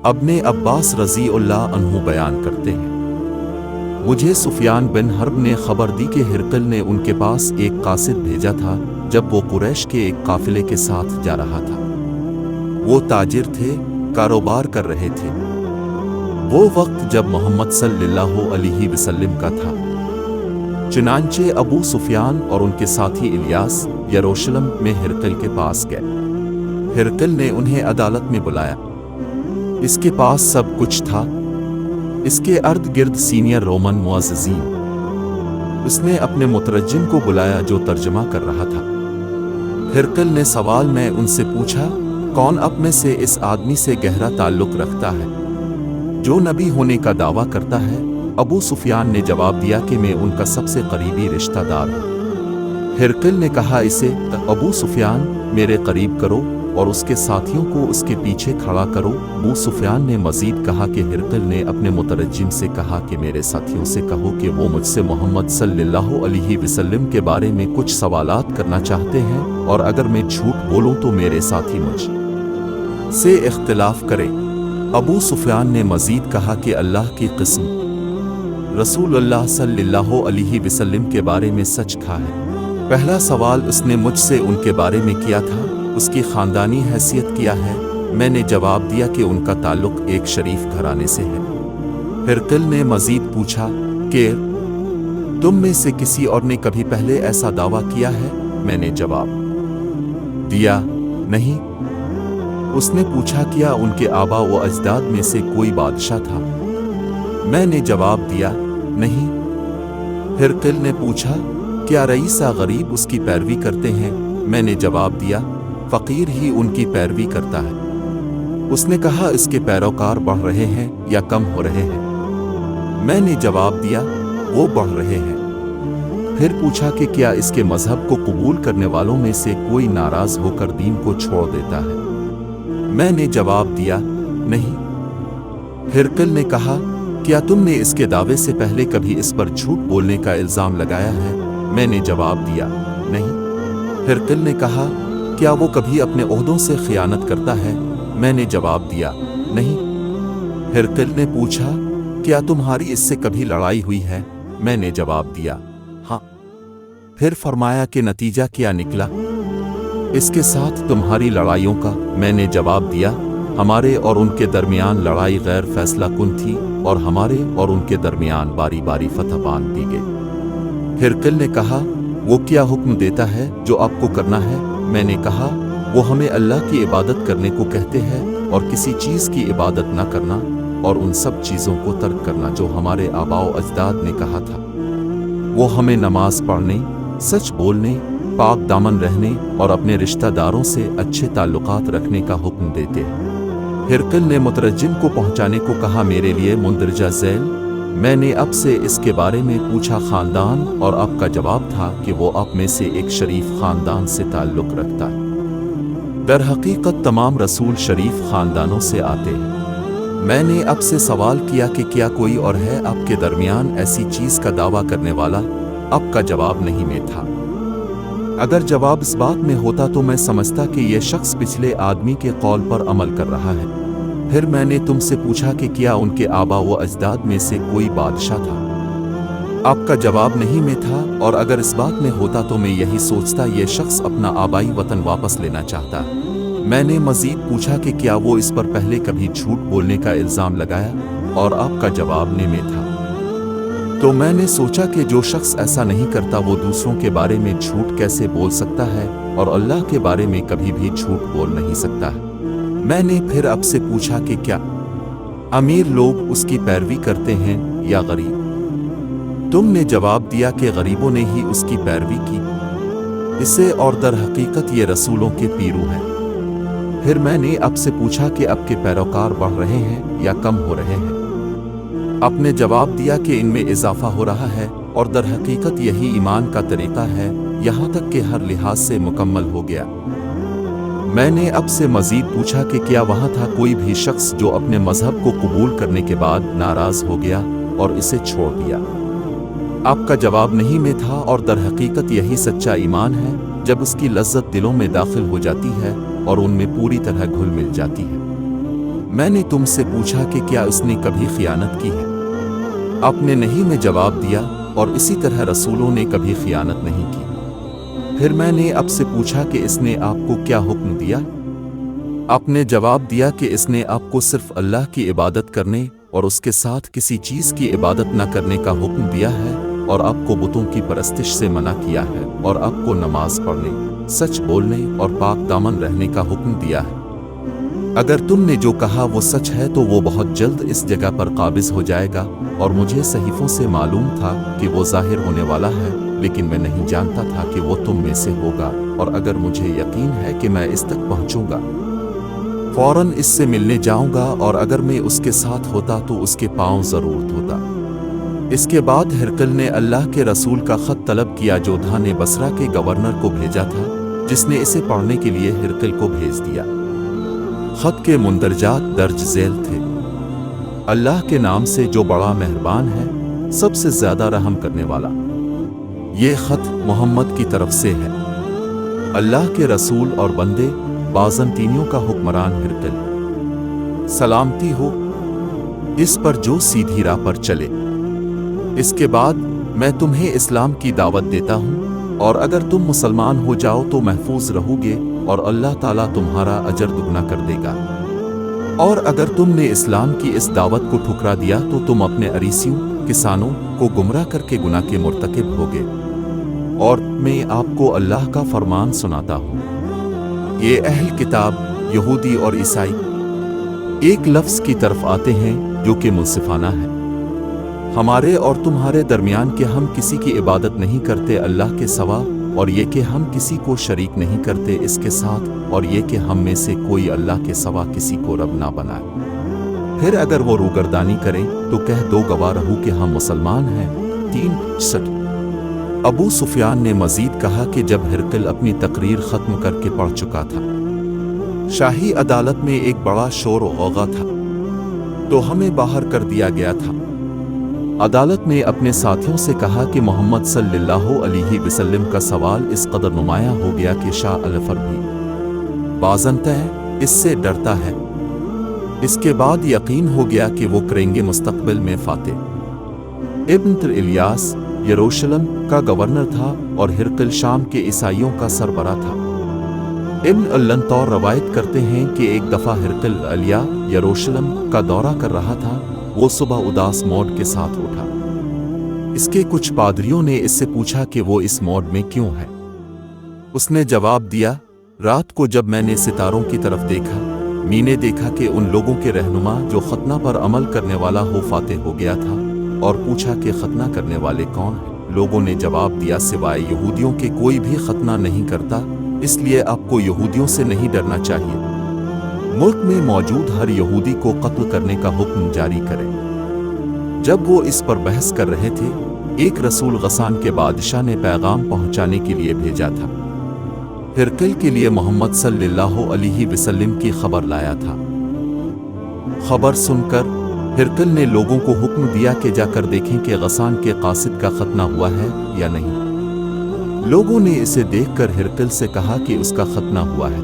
ابن عباس رضی اللہ عنہ بیان کرتے ہیں، مجھے سفیان بن حرب نے خبر دی کہ ہرقل نے ان کے پاس ایک قاصد بھیجا تھا جب وہ قریش کے ایک قافلے کے ساتھ جا رہا تھا۔ وہ تاجر تھے، کاروبار کر رہے تھے۔ وہ وقت جب محمد صلی اللہ علیہ وسلم کا تھا۔ چنانچہ ابو سفیان اور ان کے ساتھی الیاس یروشلم میں ہرقل کے پاس گئے۔ ہرقل نے انہیں عدالت میں بلایا۔ اس کے پاس سب کچھ تھا، اس کے ارد گرد سینئر رومن معززین۔ اس نے اپنے مترجم کو بلایا جو ترجمہ کر رہا تھا۔ ہرقل نے سوال میں ان سے پوچھا، کون اب میں سے اس آدمی سے گہرا تعلق رکھتا ہے جو نبی ہونے کا دعویٰ کرتا ہے؟ ابو سفیان نے جواب دیا کہ میں ان کا سب سے قریبی رشتہ دار ہوں۔ ہرقل نے کہا، اسے ابو سفیان میرے قریب کرو اور اس کے ساتھیوں کو اس کے پیچھے کھڑا کرو۔ ابو سفیان نے مزید کہا کہ ہرقل نے اپنے مترجم سے کہا کہ میرے ساتھیوں سے کہو کہ وہ مجھ سے محمد صلی اللہ علیہ وسلم کے بارے میں کچھ سوالات کرنا چاہتے ہیں، اور اگر میں جھوٹ بولوں تو میرے ساتھی مجھ سے اختلاف کرے۔ ابو سفیان نے مزید کہا کہ اللہ کی قسم، رسول اللہ صلی اللہ علیہ وسلم کے بارے میں سچ کہا ہے۔ پہلا سوال اس نے مجھ سے ان کے بارے میں کیا تھا، اس کی خاندانی حیثیت کیا ہے؟ میں نے جواب دیا کہ ان کا تعلق ایک شریف گھرانے سے ہے۔ ہرقل نے مزید پوچھا کہ تم میں سے کسی اور نے کبھی پہلے ایسا دعویٰ کیا ہے؟ میں نے جواب دیا نہیں۔ اس نے پوچھا، کیا ان کے آبا و اجداد میں سے کوئی بادشاہ تھا؟ میں نے جواب دیا نہیں۔ ہرقل نے پوچھا، کیا رئیسہ غریب اس کی پیروی کرتے ہیں؟ میں نے جواب دیا، فقیر ہی ان کی پیروی کرتا ہے۔ اس نے کہا، اس کے پیروکار بڑھ رہے ہیں یا کم ہو رہے ہیں؟ میں نے جواب دیا، وہ بڑھ رہے ہیں۔ پھر پوچھا کہ کیا اس کے مذہب کو قبول کرنے والوں میں سے کوئی ناراض ہو کر دین کو چھوڑ دیتا ہے؟ میں نے جواب دیا نہیں۔ ہرقل نے کہا، کیا تم نے اس کے دعوے سے پہلے کبھی اس پر جھوٹ بولنے کا الزام لگایا ہے؟ میں نے جواب دیا نہیں۔ ہرقل نے کہا، کیا وہ کبھی اپنے عہدوں سے خیانت کرتا ہے؟ میں نے جواب دیا نہیں۔ ہرقل نے پوچھا، کیا تمہاری اس سے کبھی لڑائی ہوئی ہے؟ میں نے جواب دیا ہاں۔ پھر فرمایا کہ نتیجہ کیا نکلا اس کے ساتھ تمہاری لڑائیوں کا؟ میں نے جواب دیا، ہمارے اور ان کے درمیان لڑائی غیر فیصلہ کن تھی، اور ہمارے اور ان کے درمیان باری باری فتح باندھ دی گئی۔ ہرقل نے کہا، وہ کیا حکم دیتا ہے جو آپ کو کرنا ہے؟ میں نے کہا، وہ ہمیں اللہ کی عبادت کرنے کو کہتے ہیں اور کسی چیز کی عبادت نہ کرنا، اور ان سب چیزوں کو ترک کرنا جو ہمارے آباء و اجداد نے کہا تھا۔ وہ ہمیں نماز پڑھنے، سچ بولنے، پاک دامن رہنے اور اپنے رشتہ داروں سے اچھے تعلقات رکھنے کا حکم دیتے ہیں۔ ہرقل نے مترجم کو پہنچانے کو کہا، میرے لیے مندرجہ ذیل۔ میں نے اب سے اس کے بارے میں پوچھا خاندان، اور اب کا جواب تھا کہ وہ اب میں سے ایک شریف خاندان سے تعلق رکھتا ہے۔ در حقیقت تمام رسول شریف خاندانوں سے آتے ہیں۔ میں نے اب سے سوال کیا کہ کیا کوئی اور ہے آپ کے درمیان ایسی چیز کا دعویٰ کرنے والا؟ اب کا جواب نہیں میں تھا۔ اگر جواب اس بات میں ہوتا تو میں سمجھتا کہ یہ شخص پچھلے آدمی کے قول پر عمل کر رہا ہے۔ پھر میں نے تم سے پوچھا کہ کیا ان کے آبا و اجداد میں سے کوئی بادشاہ تھا؟ آپ کا جواب نہیں میں تھا، اور اگر اس بات میں ہوتا تو میں یہی سوچتا یہ شخص اپنا آبائی وطن واپس لینا چاہتا۔ میں نے مزید پوچھا کہ کیا وہ اس پر پہلے کبھی جھوٹ بولنے کا الزام لگایا، اور آپ کا جواب نہیں میں تھا۔ تو میں نے سوچا کہ جو شخص ایسا نہیں کرتا وہ دوسروں کے بارے میں جھوٹ کیسے بول سکتا ہے، اور اللہ کے بارے میں کبھی بھی جھوٹ بول نہیں سکتا ہے۔ میں نے پھر اب سے پوچھا کہ کیا امیر لوگ اس کی پیروی کرتے ہیں یا غریب؟ تم نے جواب دیا کہ غریبوں نے ہی اس کی پیروی کی، اسے اور در حقیقت یہ رسولوں کے پیرو ہیں۔ پھر میں نے اب سے پوچھا کہ اب کے پیروکار بڑھ رہے ہیں یا کم ہو رہے ہیں؟ آپ نے جواب دیا کہ ان میں اضافہ ہو رہا ہے، اور در حقیقت یہی ایمان کا طریقہ ہے، یہاں تک کہ ہر لحاظ سے مکمل ہو گیا۔ میں نے اب سے مزید پوچھا کہ کیا وہاں تھا کوئی بھی شخص جو اپنے مذہب کو قبول کرنے کے بعد ناراض ہو گیا اور اسے چھوڑ دیا؟ آپ کا جواب نہیں میں تھا، اور در حقیقت یہی سچا ایمان ہے جب اس کی لذت دلوں میں داخل ہو جاتی ہے اور ان میں پوری طرح گھل مل جاتی ہے۔ میں نے تم سے پوچھا کہ کیا اس نے کبھی خیانت کی ہے؟ آپ نے نہیں میں جواب دیا، اور اسی طرح رسولوں نے کبھی خیانت نہیں کی۔ پھر میں نے آپ سے پوچھا کہ اس نے آپ کو کیا حکم دیا؟ آپ نے جواب دیا کہ اس نے آپ کو صرف اللہ کی عبادت کرنے اور اس کے ساتھ کسی چیز کی عبادت نہ کرنے کا حکم دیا ہے، اور آپ کو بتوں کی پرستش سے منع کیا ہے، اور آپ کو نماز پڑھنے، سچ بولنے اور پاک دامن رہنے کا حکم دیا ہے۔ اگر تم نے جو کہا وہ سچ ہے تو وہ بہت جلد اس جگہ پر قابض ہو جائے گا، اور مجھے صحیفوں سے معلوم تھا کہ وہ ظاہر ہونے والا ہے، لیکن میں نہیں جانتا تھا کہ وہ تم میں سے ہوگا، اور اگر مجھے یقین ہے کہ میں اس تک پہنچوں گا فوراً اس سے ملنے جاؤں گا، اور اگر میں اس کے ساتھ ہوتا تو اس کے پاؤں ضرور دھوتا۔ اس کے بعد ہرقل نے اللہ کے رسول کا خط طلب کیا جو دھا نے بصرہ کے گورنر کو بھیجا تھا، جس نے اسے پڑھنے کے لیے ہرقل کو بھیج دیا۔ خط کے مندرجات درج ذیل تھے: اللہ کے نام سے جو بڑا مہربان ہے، سب سے زیادہ رحم کرنے والا۔ یہ خط محمد کی طرف سے ہے، اللہ کے رسول اور بندے بازنطینیوں کا حکمران ہرقل۔ سلامتی ہو اس پر جو سیدھی راہ پر چلے۔ اس کے بعد میں تمہیں اسلام کی دعوت دیتا ہوں، اور اگر تم مسلمان ہو جاؤ تو محفوظ رہو گے، اور اللہ تعالیٰ تمہارا اجر دگنا کر دے گا۔ اور اگر تم نے اسلام کی اس دعوت کو ٹھکرا دیا تو تم اپنے اریسیوں، کسانوں کو گمراہ کر کے گناہ کے مرتکب ہوگے۔ اور میں آپ کو اللہ کا فرمان سناتا ہوں، یہ اہل کتاب یہودی اور عیسائی ایک لفظ کی طرف آتے ہیں جو کہ منصفانہ ہے، ہمارے اور تمہارے درمیان کہ ہم کسی کی عبادت نہیں کرتے اللہ کے سوا، اور یہ کہ ہم کسی کو شریک نہیں کرتے اس کے ساتھ، اور یہ کہ ہم میں سے کوئی اللہ کے سوا کسی کو رب نہ بنائے۔ پھر اگر وہ روگردانی کریں تو کہہ دو گواہ رہو کہ ہم مسلمان ہیں۔ 3:60 ابو سفیان نے مزید کہا کہ جب ہرقل اپنی تقریر ختم کر کے پڑھ چکا تھا، شاہی عدالت میں ایک بڑا شور و غوغا تھا، تو ہمیں باہر کر دیا گیا تھا۔ عدالت نے اپنے ساتھیوں سے کہا کہ محمد صلی اللہ علیہ وسلم کا سوال اس قدر نمایاں ہو گیا کہ شاہ الفر بھی بازنطین اس سے ڈرتا ہے۔ اس کے بعد یقین ہو گیا کہ وہ کریں گے مستقبل میں فاتح۔ ابن الیاس یروشلم کا گورنر تھا، اور ہرقل شام کے عیسائیوں کا سربراہ تھا۔ ابن الانطور روایت کرتے ہیں کہ ایک دفعہ ہرقل علیہ یروشلم کا دورہ کر رہا تھا، وہ صبح اداس موڈ کے ساتھ اٹھا۔ اس کے کچھ پادریوں نے اس سے پوچھا کہ وہ اس موڈ میں کیوں ہے۔ اس نے جواب دیا، رات کو جب میں نے ستاروں کی طرف دیکھا، میں نے دیکھا کہ ان لوگوں کے رہنما جو ختنہ پر عمل کرنے والا ہو فاتح ہو گیا تھا، اور پوچھا کہ ختنہ کرنے والے کون ہیں؟ لوگوں نے جواب دیا، سوائے یہودیوں کے کوئی بھی ختنہ نہیں کرتا، اس لیے آپ کو یہودیوں سے نہیں ڈرنا چاہیے۔ ملک میں موجود ہر یہودی کو قتل کرنے کا حکم جاری کریں۔ جب وہ اس پر بحث کر رہے تھے، ایک رسول غسان کے بادشاہ نے پیغام پہنچانے کے لیے بھیجا تھا۔ ہرقل کے لیے محمد صلی اللہ علیہ وسلم کی خبر لایا تھا۔ خبر سن کر ہرقل نے لوگوں کو حکم دیا کہ جا کر دیکھیں کہ غسان کے قاصد کا ختنہ ہوا ہے یا نہیں۔ لوگوں نے اسے دیکھ کر ہرقل سے کہا کہ اس کا ختنہ ہوا ہے۔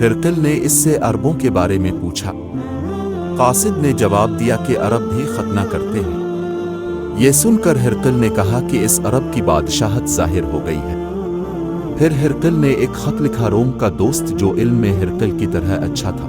ہرقل نے اس سے عربوں کے بارے میں پوچھا۔ قاصد نے جواب دیا کہ عرب بھی ختنہ کرتے ہیں۔ یہ سن کر ہرقل نے کہا کہ اس عرب کی بادشاہت ظاہر ہو گئی ہے۔ پھر ہرقل نے ایک خط لکھا روم کا دوست جو علم میں ہرقل کی طرح اچھا تھا۔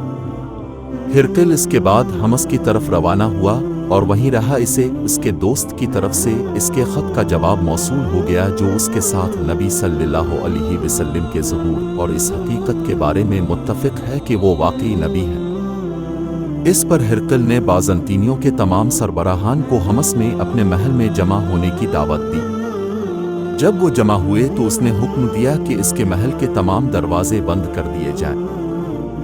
ہرقل اس کے بعد حمص کی طرف روانہ ہوا اور وہیں رہا۔ اسے اس کے دوست کی طرف سے اس کے خط کا جواب موصول ہو گیا جو اس کے ساتھ نبی صلی اللہ علیہ وسلم کے ظہور اور اس حقیقت کے بارے میں متفق ہے کہ وہ واقعی نبی ہے۔ اس پر ہرقل نے بازنطینیوں کے تمام سربراہان کو حمص میں اپنے محل میں جمع ہونے کی دعوت دی۔ جب وہ جمع ہوئے تو اس نے حکم دیا کہ اس کے محل کے تمام دروازے بند کر دیے جائیں۔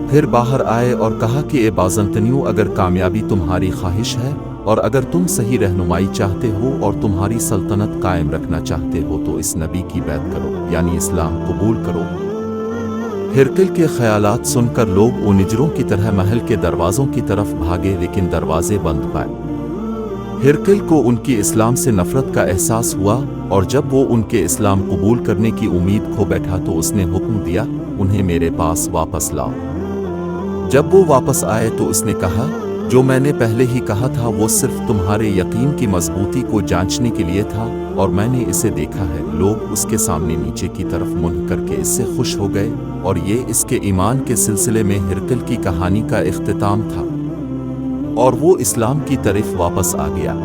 پھر باہر آئے اور کہا کہ اے بازنطینیوں، اگر کامیابی تمہاری خواہش ہے اور اگر تم صحیح رہنمائی چاہتے ہو اور تمہاری سلطنت قائم رکھنا چاہتے ہو تو اس نبی کی بیعت کرو، یعنی اسلام قبول کرو۔ ہرقل کے خیالات سن کر لوگ اونجروں کی طرح محل کے دروازوں کی طرف بھاگے، لیکن دروازے بند پائے۔ ہرقل کو ان کی اسلام سے نفرت کا احساس ہوا، اور جب وہ ان کے اسلام قبول کرنے کی امید کھو بیٹھا تو اس نے حکم دیا، انہیں میرے پاس واپس لاؤ۔ جب وہ واپس آئے تو اس نے کہا، جو میں نے پہلے ہی کہا تھا وہ صرف تمہارے یقین کی مضبوطی کو جانچنے کے لیے تھا، اور میں نے اسے دیکھا ہے۔ لوگ اس کے سامنے نیچے کی طرف منہ کر کے اس سے خوش ہو گئے، اور یہ اس کے ایمان کے سلسلے میں ہرقل کی کہانی کا اختتام تھا، اور وہ اسلام کی طرف واپس آ گیا۔